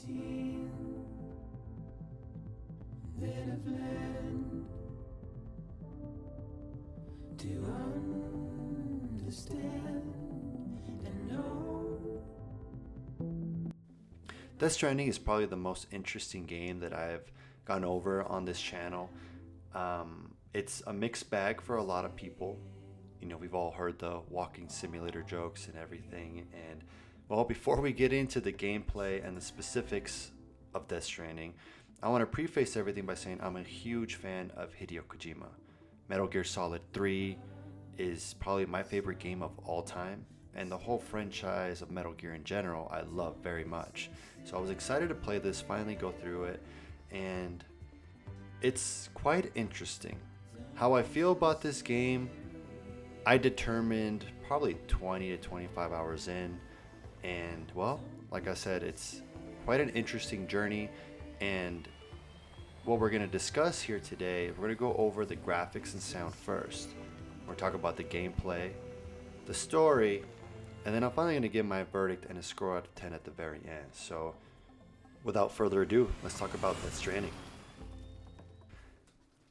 routine that I've learned to understand and know. Death Stranding is probably the most interesting game that I've gone over on this channel. It's a mixed bag for a lot of people. You know, we've all heard the walking simulator jokes and everything. And well, before we get into the gameplay and the specifics of Death Stranding, I want to preface everything by saying I'm a huge fan of Hideo Kojima. Metal Gear Solid 3 is probably my favorite game of all time, and the whole franchise of Metal Gear in general I love very much. So I was excited to play this, finally go through it, and it's quite interesting. How I feel about this game, I determined probably 20 to 25 hours in, and well, like I said, it's quite an interesting journey. And what we're going to discuss here today, we're going to go over the graphics and sound first. We're talk about the gameplay, the story, and then I'm finally going to give my verdict and a score out of 10 at the very end. So without further ado, let's talk about Death Stranding.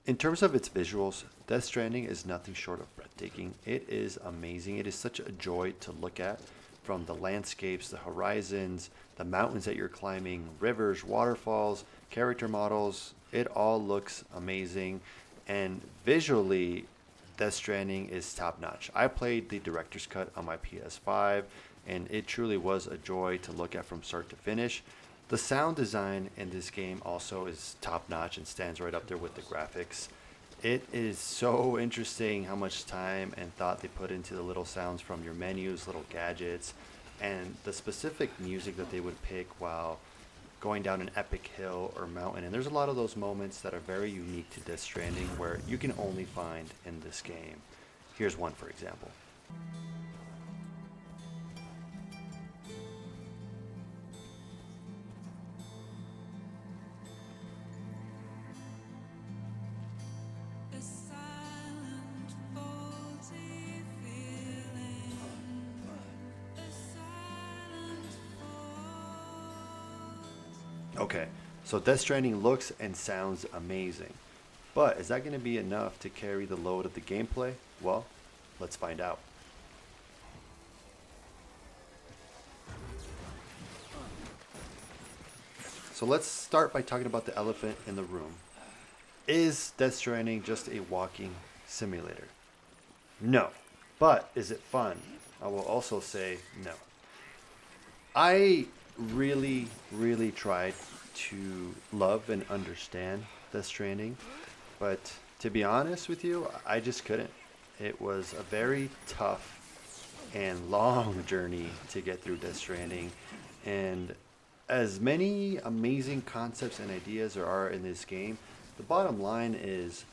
In terms of its visuals, Death Stranding is nothing short of breathtaking. It is amazing. It is such a joy to look at, from the landscapes, the horizons, the mountains that you're climbing, rivers, waterfalls, character models. It all looks amazing, and visually, Death Stranding is top notch. I played the director's cut on my PS5, and it truly was a joy to look at from start to finish. The sound design in this game also is top notch and stands right up there with the graphics. It is so interesting how much time and thought they put into the little sounds from your menus, little gadgets, and the specific music that they would pick while going down an epic hill or mountain. And there's a lot of those moments that are very unique to Death Stranding where you can only find in this game. Here's one, for example. Okay, so Death Stranding looks and sounds amazing, but is that going to be enough to carry the load of the gameplay? Well, let's find out. So let's start by talking about the elephant in the room. Is Death Stranding just a walking simulator? No. But is it fun? I will also say no. I really tried to love and understand Death Stranding, but to be honest with you, I just couldn't. It was a very tough and long journey to get through Death Stranding, and as many amazing concepts and ideas there are in this game, the bottom line is,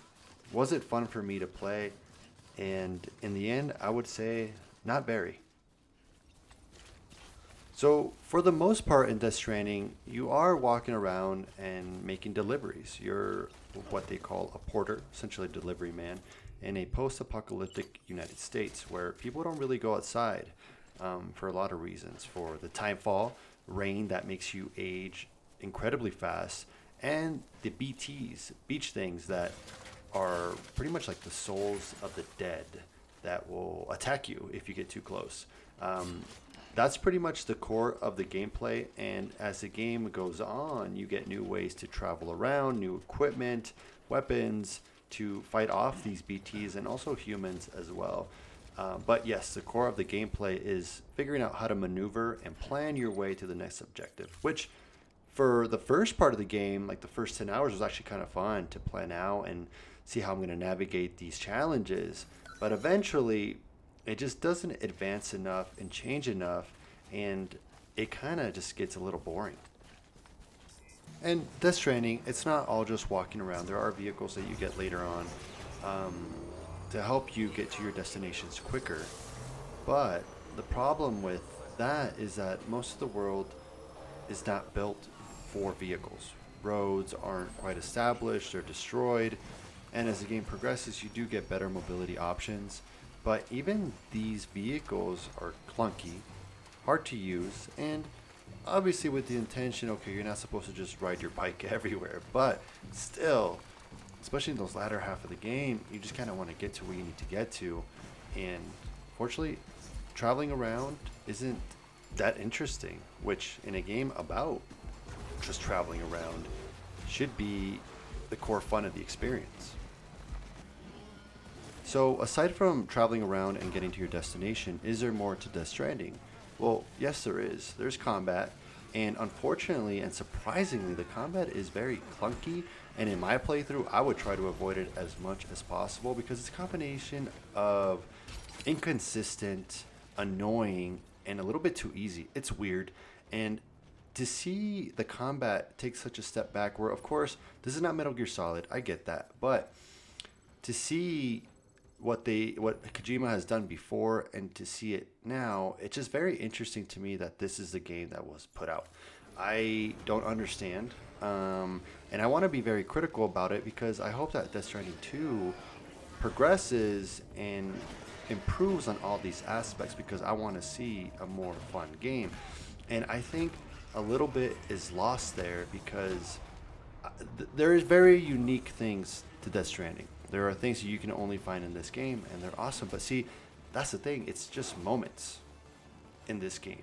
was it fun for me to play? And in the end, I would say not very. So for the most part in Death Stranding, you are walking around and making deliveries. You're what they call a porter, essentially a delivery man, in a post-apocalyptic United States where people don't really go outside for a lot of reasons. For the timefall, rain that makes you age incredibly fast, and the BTs, beach things that are pretty much like the souls of the dead that will attack you if you get too close. That's pretty much the core of the gameplay, and as the game goes on, you get new ways to travel around, new equipment, weapons to fight off these BTs and also humans as well. But yes, the core of the gameplay is figuring out how to maneuver and plan your way to the next objective, which for the first part of the game, like the first 10 hours, was actually kind of fun to plan out and see how I'm going to navigate these challenges. But eventually, it just doesn't advance enough and change enough, and it kind of just gets a little boring. And Death Stranding, it's not all just walking around. There are vehicles that you get later on to help you get to your destinations quicker. But the problem with that is that most of the world is not built for vehicles. Roads aren't quite established, they're destroyed, and as the game progresses, you do get better mobility options. But even these vehicles are clunky, hard to use, and obviously with the intention, okay, you're not supposed to just ride your bike everywhere, but still, especially in those latter half of the game, you just kind of want to get to where you need to get to. And fortunately, traveling around isn't that interesting, which in a game about just traveling around should be the core fun of the experience. So, aside from traveling around and getting to your destination, is there more to Death Stranding? Well, yes, there is. There's combat, and unfortunately and surprisingly, the combat is very clunky. And in my playthrough, I would try to avoid it as much as possible because it's a combination of inconsistent, annoying, and a little bit too easy. It's weird. And to see the combat take such a step back, where, of course, this is not Metal Gear Solid, I get that. But to see what Kojima has done before and to see it now, it's just very interesting to me that this is the game that was put out. I don't understand, and I want to be very critical about it because I hope that Death Stranding 2 progresses and improves on all these aspects because I want to see a more fun game. And I think a little bit is lost there because there is very unique things to Death Stranding. There are things that you can only find in this game, and they're awesome. But see, that's the thing. It's just moments in this game.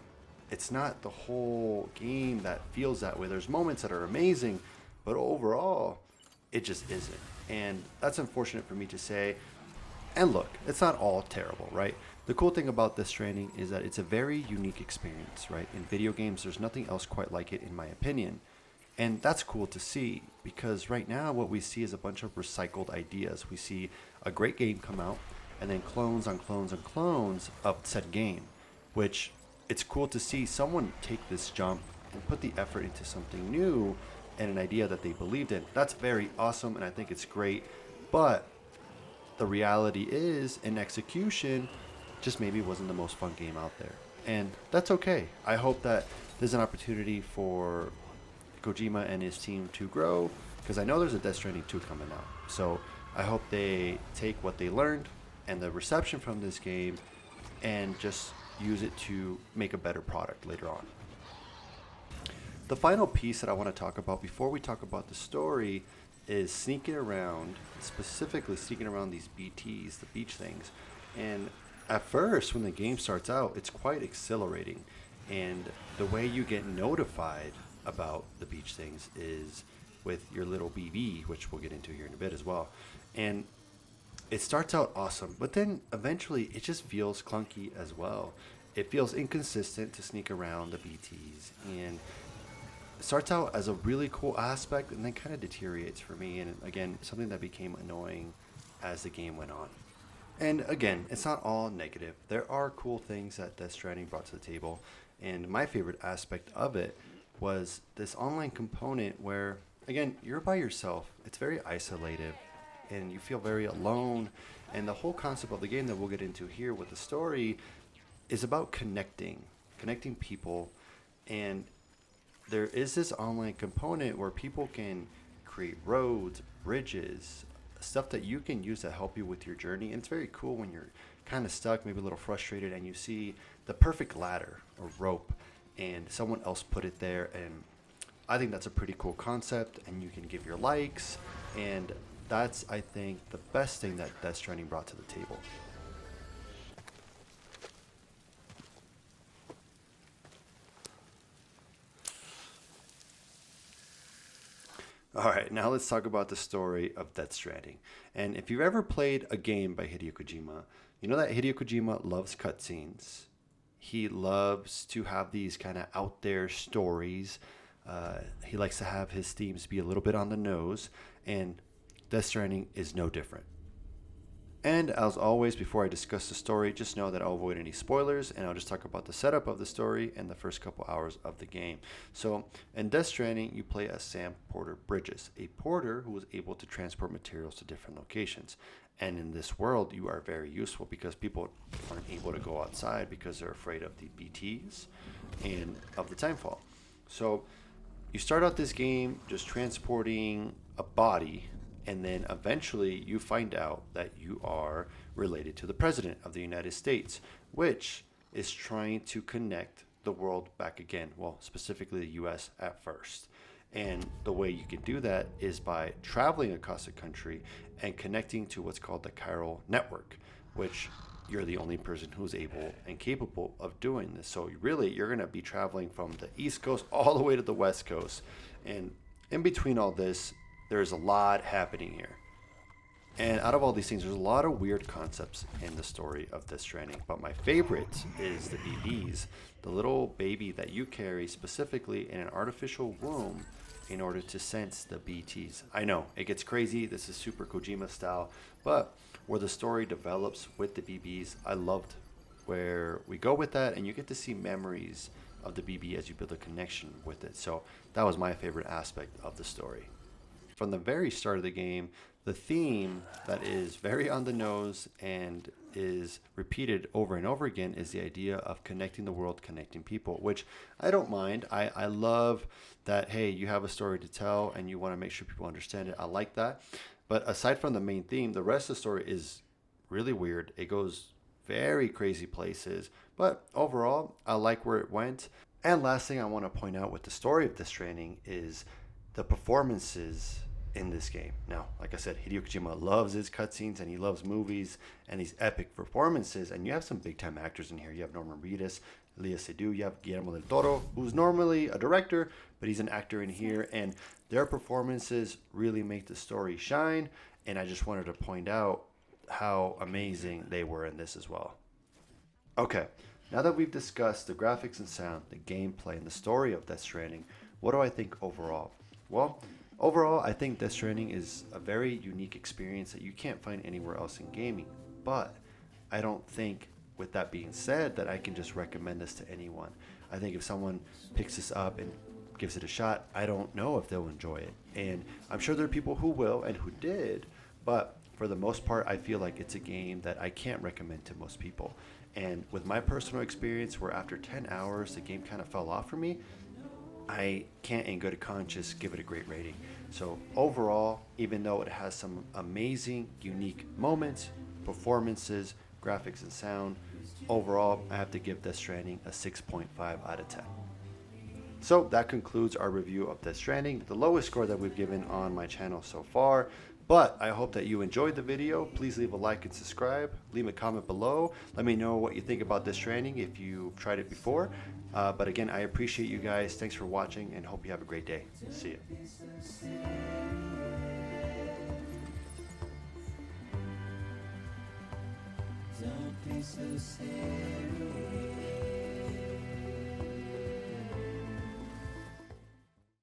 It's not the whole game that feels that way. There's moments that are amazing, but overall, it just isn't. And that's unfortunate for me to say. And look, it's not all terrible, right? The cool thing about Death Stranding is that it's a very unique experience, right? In video games, there's nothing else quite like it, in my opinion. And that's cool to see because right now what we see is a bunch of recycled ideas. We see a great game come out and then clones on clones on clones of said game, which it's cool to see someone take this jump and put the effort into something new and an idea that they believed in. That's very awesome and I think it's great. But the reality is, in execution, just maybe wasn't the most fun game out there. And that's okay. I hope that there's an opportunity for Kojima and his team to grow because I know there's a Death Stranding 2 coming out. So I hope they take what they learned and the reception from this game and just use it to make a better product later on. The final piece that I want to talk about before we talk about the story is sneaking around, specifically sneaking around these BTs, the beach things. And at first, when the game starts out, it's quite exhilarating. And the way you get notified about the beach things is with your little BB, which we'll get into here in a bit as well. And it starts out awesome, but then eventually it just feels clunky as well. It feels inconsistent to sneak around the BTs, and it starts out as a really cool aspect and then kind of deteriorates for me. And again, something that became annoying as the game went on. And again, it's not all negative. There are cool things that Death Stranding brought to the table, and my favorite aspect of it was this online component where, again, you're by yourself. It's very isolated, and you feel very alone. And the whole concept of the game that we'll get into here with the story is about connecting people. And there is this online component where people can create roads, bridges, stuff that you can use to help you with your journey. And it's very cool when you're kind of stuck, maybe a little frustrated, and you see the perfect ladder or rope and someone else put it there, and I think that's a pretty cool concept, and you can give your likes, and that's, I think, the best thing that Death Stranding brought to the table. All right, now let's talk about the story of Death Stranding. And if you've ever played a game by Hideo Kojima, you know that Hideo Kojima loves cutscenes. He loves to have these kind of out there stories. He likes to have his themes be a little bit on the nose, and Death Stranding is no different. And as always, before I discuss the story, just know that I'll avoid any spoilers and I'll just talk about the setup of the story and the first couple hours of the game. So, in Death Stranding, you play as Sam Porter Bridges, a porter who was able to transport materials to different locations. And in this world, you are very useful because people aren't able to go outside because they're afraid of the BTs and of the timefall. So, you start out this game just transporting a body, and then eventually you find out that you are related to the President of the United States, which is trying to connect the world back again. Well, specifically the US at first. And the way you can do that is by traveling across the country and connecting to what's called the chiral network, which you're the only person who's able and capable of doing this. So really, you're going to be traveling from the East Coast all the way to the West Coast. And in between all this, there's a lot happening here. And out of all these things, there's a lot of weird concepts in the story of Death Stranding. But my favorite is the BBs, the little baby that you carry specifically in an artificial womb in order to sense the BTs. I know, it gets crazy. This is super Kojima style. But where the story develops with the BBs, I loved where we go with that. And you get to see memories of the BB as you build a connection with it. So that was my favorite aspect of the story. From the very start of the game, the theme that is very on the nose and is repeated over and over again is the idea of connecting the world, connecting people, which I don't mind. I love that, hey, you have a story to tell and you want to make sure people understand it. I like that. But aside from the main theme, the rest of the story is really weird. It goes very crazy places, but overall, I like where it went. And last thing I want to point out with the story of Death Stranding is the performances in this game. Now, like I said, Hideo Kojima loves his cutscenes and he loves movies and these epic performances. And you have some big time actors in here. You have Norman Reedus, Léa Seydoux, you have Guillermo del Toro, who's normally a director, but he's an actor in here. And their performances really make the story shine. And I just wanted to point out how amazing they were in this as well. Okay, now that we've discussed the graphics and sound, the gameplay, and the story of Death Stranding, what do I think overall? Well, overall, I think Death Stranding is a very unique experience that you can't find anywhere else in gaming. But I don't think, with that being said, that I can just recommend this to anyone. I think if someone picks this up and gives it a shot, I don't know if they'll enjoy it. And I'm sure there are people who will and who did, but for the most part, I feel like it's a game that I can't recommend to most people. And with my personal experience, where after 10 hours, the game kind of fell off for me, I can't in good conscience give it a great rating. So overall, even though it has some amazing, unique moments, performances, graphics, and sound, overall, I have to give Death Stranding a 6.5 out of 10. So that concludes our review of Death Stranding, the lowest score that we've given on my channel so far. But I hope that you enjoyed the video. Please leave a like and subscribe. Leave a comment below. Let me know what you think about Death Stranding if you've tried it before. But again, I appreciate you guys. Thanks for watching and hope you have a great day. See ya. Don't be so serious.